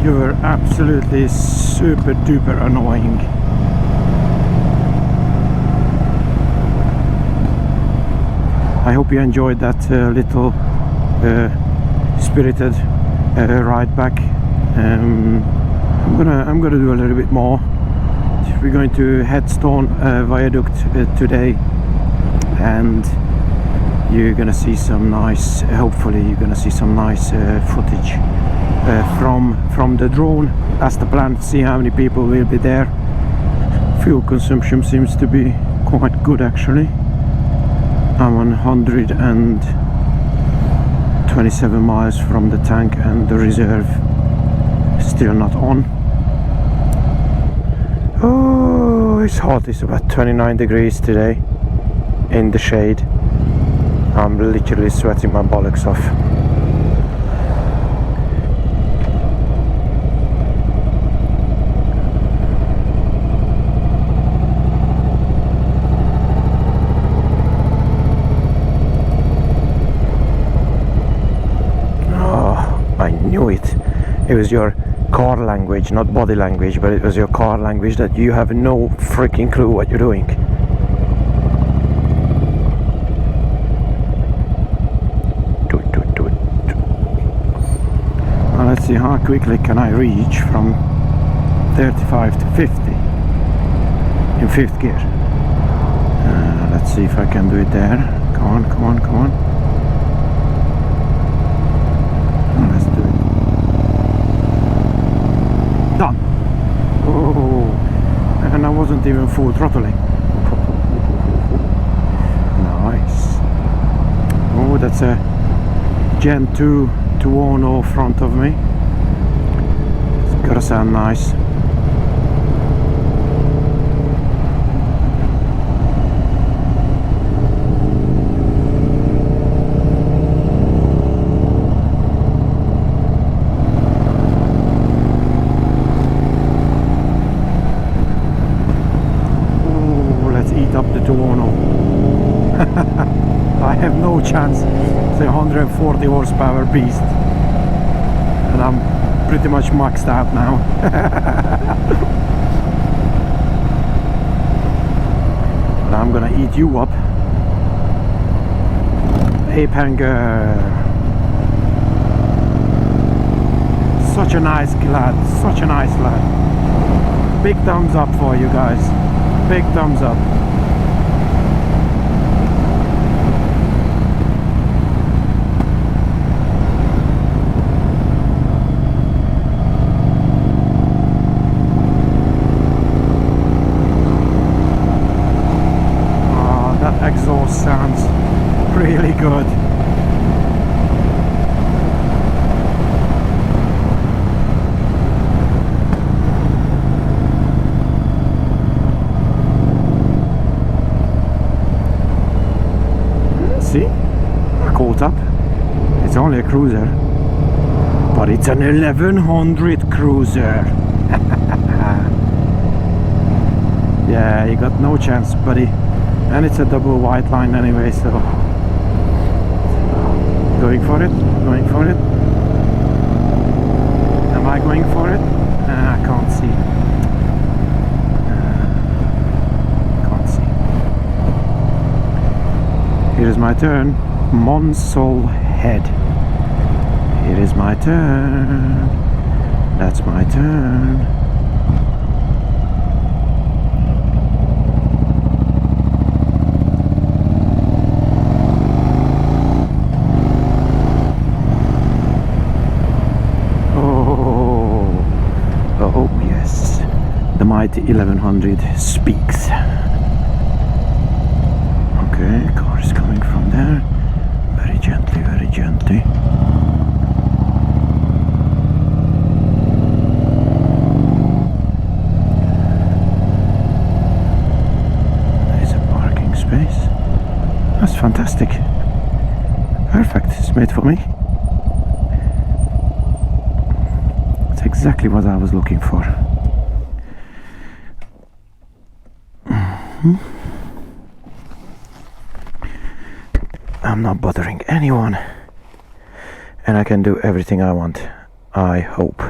You were absolutely super duper annoying. I hope you enjoyed that little spirited ride back. I'm gonna do a little bit more. We're going to Headstone Viaduct today, and you're gonna see some nice. Hopefully, you're gonna see some nice footage from the drone. That's the plan. See how many people will be there. Fuel consumption seems to be quite good actually. I'm on 127 miles from the tank, and the reserve still not on. Oh, it's hot. It's about 29 degrees today in the shade. I'm literally sweating my bollocks off. I knew it. It was your car language, not body language, but it was your car language that you have no freaking clue what you're doing. Do it. Well, let's see how quickly can I reach from 35 to 50 in 5th gear. Let's see if I can do it there. Come on. Let's do it. Done. Oh, and I wasn't even full throttling. Nice. Oh, that's a Gen 2 210 front of me. It's gotta sound nice. Up the 210. I have no chance. It's a 140 horsepower beast, and I'm pretty much maxed out now. But I'm gonna eat you up. Ape hanger. Such a nice lad. Big thumbs up for you guys. Big thumbs up. Exhaust sounds really good. See? I caught up. It's only a cruiser, but it's an 1100 cruiser. Yeah, you got no chance, buddy. And it's a double white line anyway, so going for it. Am I going for it? I can't see. Here is my turn. Monsol Head. Here is my turn. That's my turn. Oh yes, the mighty 1100 speaks. Okay, car is coming from there. Very gently. There's a parking space. That's fantastic. Perfect, it's made for me. Exactly what I was looking for. I'm not bothering anyone, and I can do everything I want, I hope.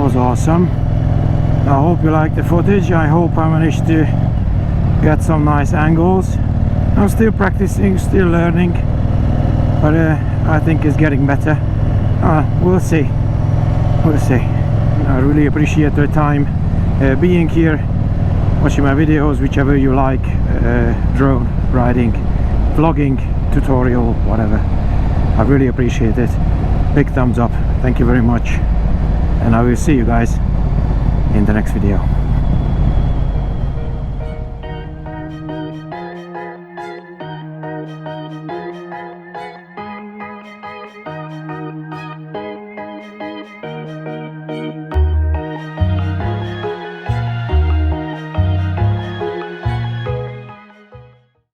was awesome. I hope you like the footage. I hope I managed to get some nice angles. I'm still practicing, still learning, but I think it's getting better. We'll see. We'll see. I really appreciate your time being here, watching my videos, whichever you like, drone riding, vlogging, tutorial, whatever. I really appreciate it. Big thumbs up. Thank you very much, and I will see you guys in the next video.